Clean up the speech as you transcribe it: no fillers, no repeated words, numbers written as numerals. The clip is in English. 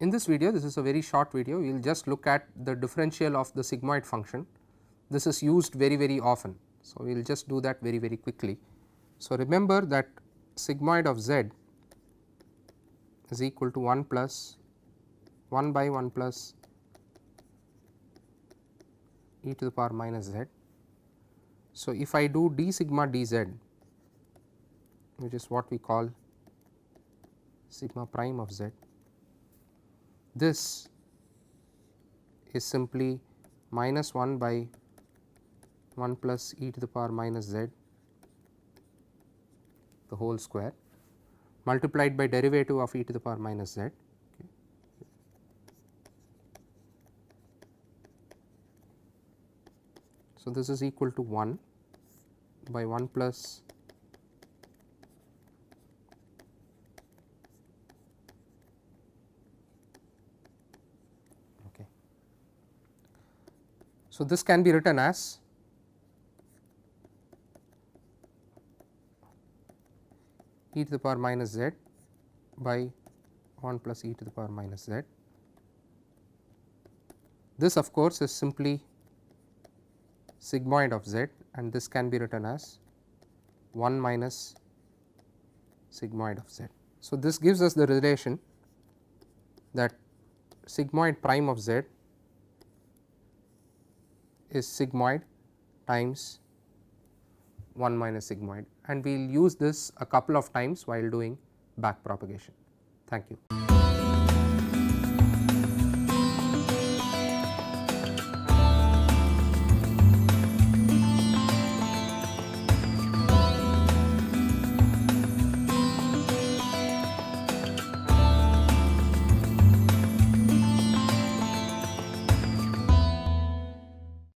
In this video, this is a very short video, we will just look at the differential of the sigmoid function. This is used very often. So, we will just do that very quickly. So, remember that sigmoid of z is equal to 1 plus 1 by 1 plus e to the power minus z. So, if I do d sigma dz, which is what we call sigma prime of z, this is simply minus 1 by 1 plus e to the power minus z the whole square multiplied by derivative of e to the power minus z. Okay. So, this is equal to 1 by 1 plus okay. So, this can be written as e to the power minus z by 1 plus e to the power minus z. This of course, is simply sigmoid of z, and this can be written as 1 minus sigmoid of z. So, this gives us the relation that sigmoid prime of z is sigmoid times 1 minus sigmoid, and we will use this a couple of times while doing back propagation. Thank you.